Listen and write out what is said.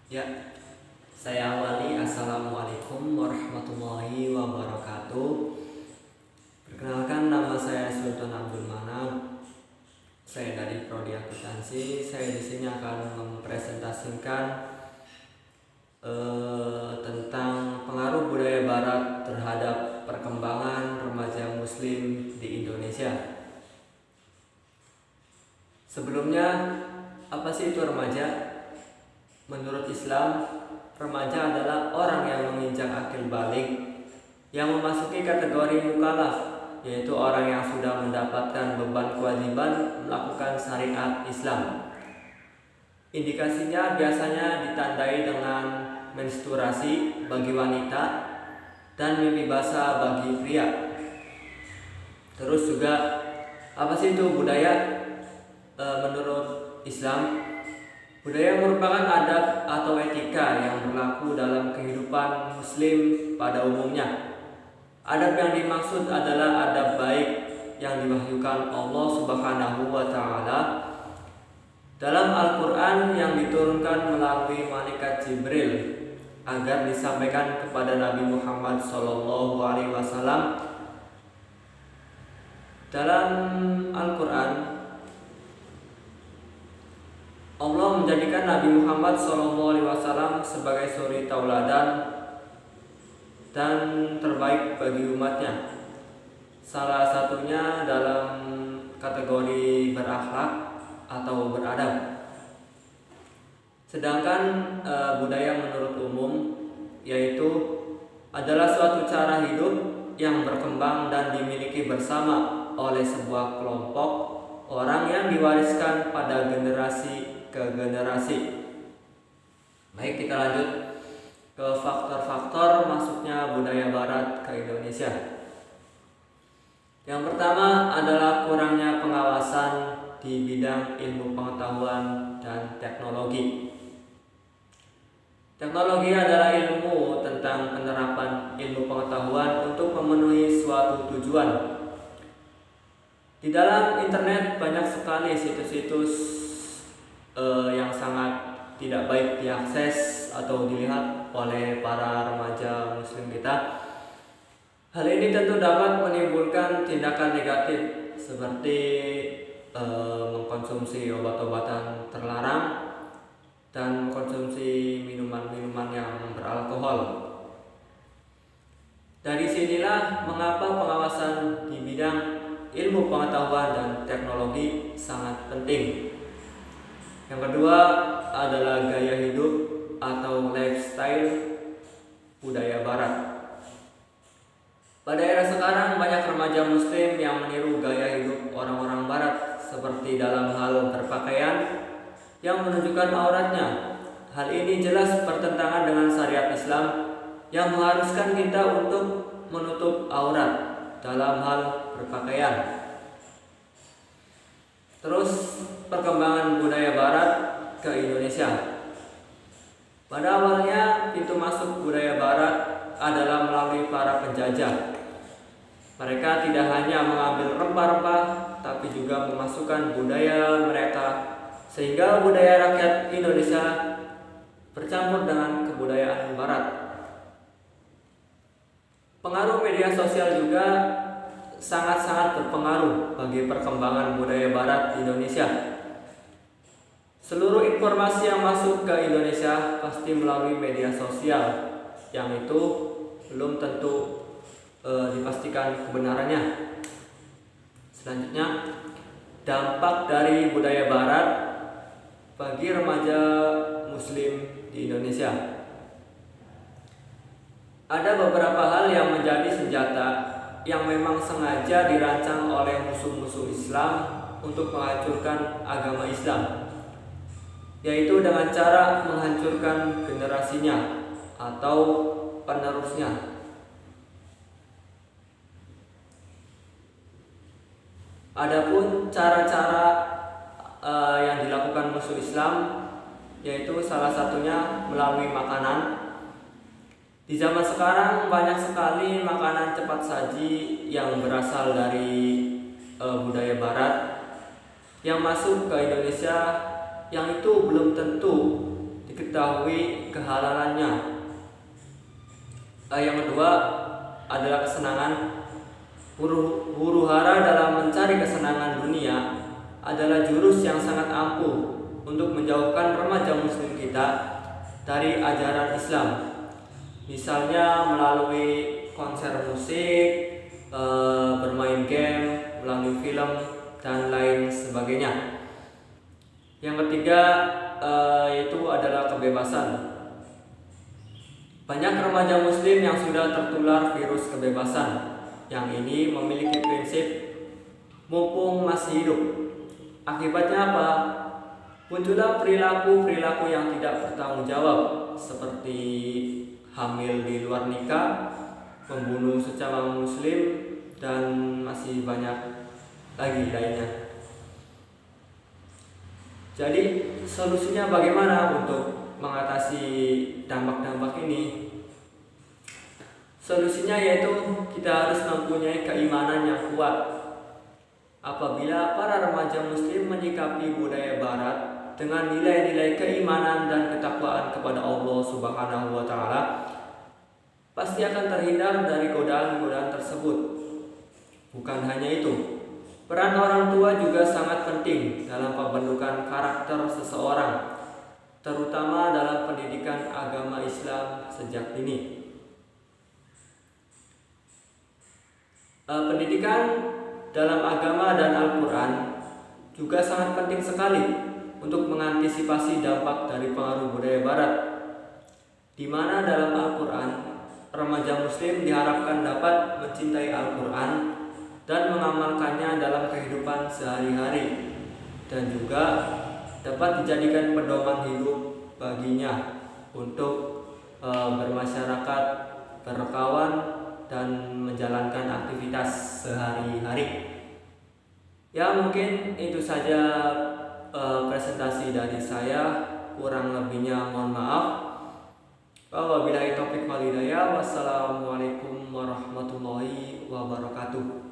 Ya, saya awali. Assalamualaikum warahmatullahi wabarakatuh. Perkenalkan, nama saya Sultan Abdul Manap. Saya dari Prodi Akuntansi. Saya di sini akan mempresentasikan tentang pengaruh budaya Barat terhadap perkembangan remaja Muslim di Indonesia. Sebelumnya, apa sih itu remaja? Menurut Islam, remaja adalah orang yang menginjak akil balik, yang memasuki kategori mukallaf, yaitu orang yang sudah mendapatkan beban kewajiban melakukan syariat Islam. Indikasinya biasanya ditandai dengan menstruasi bagi wanita dan mimpi basah bagi pria. Terus juga, apa sih itu budaya? Menurut Islam, budaya merupakan adab atau etika yang berlaku dalam kehidupan Muslim pada umumnya. Adab yang dimaksud adalah adab baik yang diwahyukan Allah Subhanahu wa Ta'ala dalam Al-Quran yang diturunkan melalui malaikat Jibril agar disampaikan kepada Nabi Muhammad SAW. Dalam Al-Quran, Allah menjadikan Nabi Muhammad SAW sebagai suri tauladan dan terbaik bagi umatnya. Salah satunya dalam kategori berakhlak atau beradab. Sedangkan budaya menurut umum yaitu adalah suatu cara hidup yang berkembang dan dimiliki bersama oleh sebuah kelompok orang yang diwariskan pada generasi ke generasi. Baik, kita lanjut ke faktor-faktor masuknya budaya Barat ke Indonesia. Yang pertama adalah kurangnya pengawasan di bidang ilmu pengetahuan dan teknologi. Teknologi adalah ilmu tentang penerapan ilmu pengetahuan untuk memenuhi suatu tujuan. Di dalam internet banyak sekali situs-situs yang sangat tidak baik diakses atau dilihat oleh para remaja Muslim kita. Hal ini tentu dapat menimbulkan tindakan negatif seperti mengkonsumsi obat-obatan terlarang dan mengkonsumsi minuman-minuman yang beralkohol. Dari sinilah mengapa pengawasan di bidang ilmu pengetahuan dan teknologi sangat penting. Yang kedua adalah gaya hidup atau lifestyle budaya Barat. Pada era sekarang banyak remaja Muslim yang meniru gaya hidup orang-orang Barat seperti dalam hal berpakaian yang menunjukkan auratnya. Hal ini jelas bertentangan dengan syariat Islam yang mengharuskan kita untuk menutup aurat dalam hal berpakaian. Terus perkembangan budaya Barat ke Indonesia. Pada awalnya pintu masuk budaya Barat adalah melalui para penjajah. Mereka tidak hanya mengambil rempah-rempah, tapi juga memasukkan budaya mereka, sehingga budaya rakyat Indonesia bercampur dengan kebudayaan Barat. Pengaruh media sosial juga sangat-sangat berpengaruh bagi perkembangan budaya Barat di Indonesia. Seluruh informasi yang masuk ke Indonesia pasti melalui media sosial, yang itu belum tentu dipastikan kebenarannya. Selanjutnya, dampak dari budaya Barat bagi remaja Muslim di Indonesia. Ada beberapa hal yang menjadi senjata yang memang sengaja dirancang oleh musuh-musuh Islam untuk menghancurkan agama Islam, yaitu dengan cara menghancurkan generasinya atau penerusnya. Adapun cara-cara yang dilakukan musuh Islam, yaitu salah satunya melalui makanan. Di zaman sekarang banyak sekali makanan cepat saji yang berasal dari budaya Barat yang masuk ke Indonesia, yang itu belum tentu diketahui kehalalannya. Yang kedua adalah kesenangan. Huru-hara dalam mencari kesenangan dunia adalah jurus yang sangat ampuh untuk menjauhkan remaja muslim kita dari ajaran Islam. Misalnya melalui konser musik, bermain game, melalui film, dan lain sebagainya. Yang ketiga itu adalah kebebasan. Banyak remaja muslim yang sudah tertular virus kebebasan. Yang ini memiliki prinsip mumpung masih hidup. Akibatnya apa? Muncullah perilaku-perilaku yang tidak bertanggung jawab, seperti hamil di luar nikah, membunuh sesama muslim, dan masih banyak lagi lainnya. Jadi solusinya bagaimana untuk mengatasi dampak-dampak ini? Solusinya yaitu kita harus mempunyai keimanan yang kuat. Apabila para remaja muslim menyikapi budaya barat dengan nilai-nilai keimanan dan ketakwaan kepada Allah Subhanahu wa taala, pasti akan terhindar dari godaan-godaan tersebut. Bukan hanya itu, peran orang tua juga sangat penting dalam pembentukan karakter seseorang, terutama dalam pendidikan agama Islam sejak dini. Pendidikan dalam agama dan Al-Quran juga sangat penting sekali untuk mengantisipasi dampak dari pengaruh budaya barat, di mana dalam Al-Quran remaja muslim diharapkan dapat mencintai Al-Quran dan mengamalkannya dalam kehidupan sehari-hari, dan juga dapat dijadikan pedoman hidup baginya untuk bermasyarakat, berkawan, dan menjalankan aktivitas sehari-hari. Ya, mungkin itu saja presentasi dari saya. Kurang lebihnya mohon maaf. Wabillahi taufiq wal hidayah. Wassalamualaikum warahmatullahi wabarakatuh.